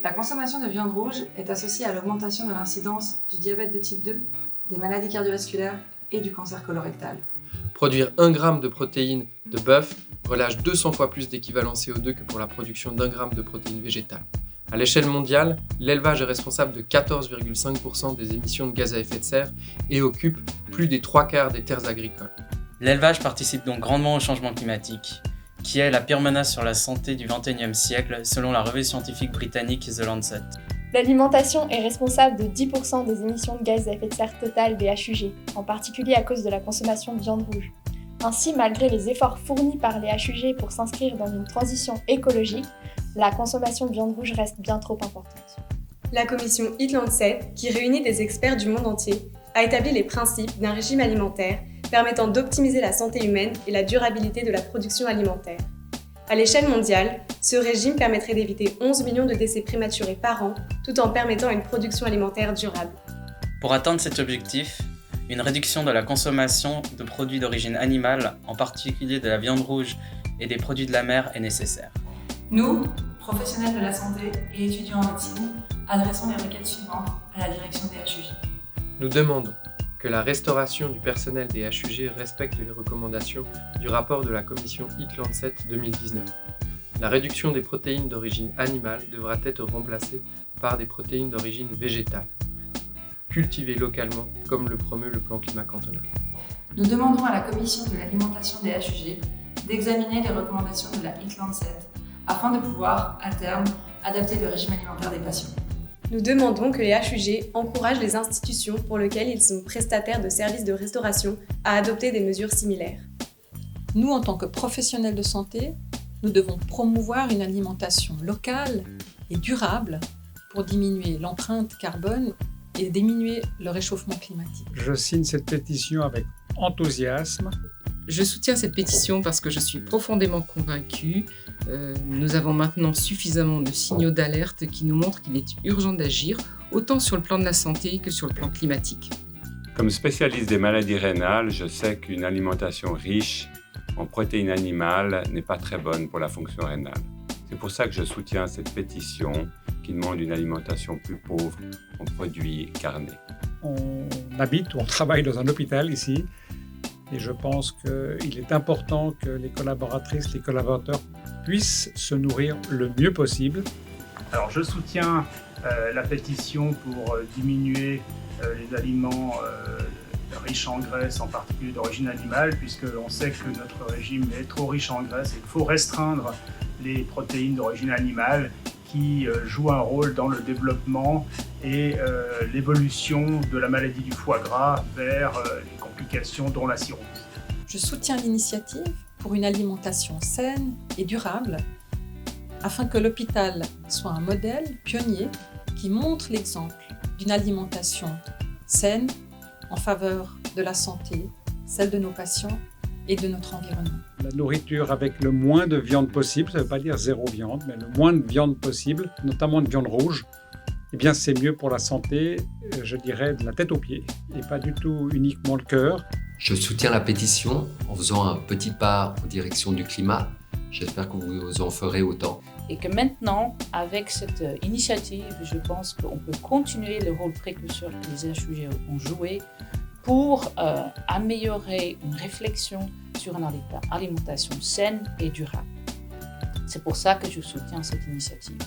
La consommation de viande rouge est associée à l'augmentation de l'incidence du diabète de type 2, des maladies cardiovasculaires et du cancer colorectal. Produire 1 g de protéines de bœuf relâche 200 fois plus d'équivalent CO2 que pour la production d'1 g de protéines végétales. À l'échelle mondiale, l'élevage est responsable de 14,5% des émissions de gaz à effet de serre et occupe plus des 3/4 des terres agricoles. L'élevage participe donc grandement au changement climatique, qui est la pire menace sur la santé du XXIe siècle, selon la revue scientifique britannique The Lancet. L'alimentation est responsable de 10% des émissions de gaz à effet de serre totales des HUG, en particulier à cause de la consommation de viande rouge. Ainsi, malgré les efforts fournis par les HUG pour s'inscrire dans une transition écologique, la consommation de viande rouge reste bien trop importante. La commission Eat Lancet, qui réunit des experts du monde entier, a établi les principes d'un régime alimentaire permettant d'optimiser la santé humaine et la durabilité de la production alimentaire. À l'échelle mondiale, ce régime permettrait d'éviter 11 millions de décès prématurés par an, tout en permettant une production alimentaire durable. Pour atteindre cet objectif, une réduction de la consommation de produits d'origine animale, en particulier de la viande rouge et des produits de la mer, est nécessaire. Nous, professionnels de la santé et étudiants en médecine, adressons les requêtes suivantes à la direction des HUG. Nous demandons que la restauration du personnel des HUG respecte les recommandations du rapport de la commission Eat Lancet 2019. La réduction des protéines d'origine animale devra être remplacée par des protéines d'origine végétale, cultivées localement comme le promeut le plan climat cantonal. Nous demandons à la commission de l'alimentation des HUG d'examiner les recommandations de la Eat Lancet afin de pouvoir, à terme, adapter le régime alimentaire des patients. Nous demandons que les HUG encouragent les institutions pour lesquelles ils sont prestataires de services de restauration à adopter des mesures similaires. Nous, en tant que professionnels de santé, nous devons promouvoir une alimentation locale et durable pour diminuer l'empreinte carbone et diminuer le réchauffement climatique. Je signe cette pétition avec enthousiasme. Je soutiens cette pétition parce que je suis profondément convaincue. Nous avons maintenant suffisamment de signaux d'alerte qui nous montrent qu'il est urgent d'agir, autant sur le plan de la santé que sur le plan climatique. Comme spécialiste des maladies rénales, je sais qu'une alimentation riche en protéines animales n'est pas très bonne pour la fonction rénale. C'est pour ça que je soutiens cette pétition qui demande une alimentation plus pauvre en produits carnés. On habite ou on travaille dans un hôpital ici. Et je pense qu'il est important que les collaboratrices, les collaborateurs puissent se nourrir le mieux possible. Alors je soutiens la pétition pour diminuer les aliments riches en graisse, en particulier d'origine animale, puisque on sait que notre régime est trop riche en graisse et qu'il faut restreindre les protéines d'origine animale qui jouent un rôle dans le développement et l'évolution de la maladie du foie gras vers les complications dont la cirrhose. Je soutiens l'initiative pour une alimentation saine et durable afin que l'hôpital soit un modèle pionnier qui montre l'exemple d'une alimentation saine en faveur de la santé, celle de nos patients et de notre environnement. La nourriture avec le moins de viande possible, ça ne veut pas dire zéro viande, mais le moins de viande possible, notamment de viande rouge, eh bien c'est mieux pour la santé, je dirais, de la tête aux pieds, et pas du tout uniquement le cœur. Je soutiens la pétition en faisant un petit pas en direction du climat. J'espère que vous en ferez autant. Et que maintenant, avec cette initiative, je pense qu'on peut continuer le rôle précurseur que les HUG ont joué pour améliorer une réflexion sur une alimentation saine et durable. C'est pour ça que je soutiens cette initiative.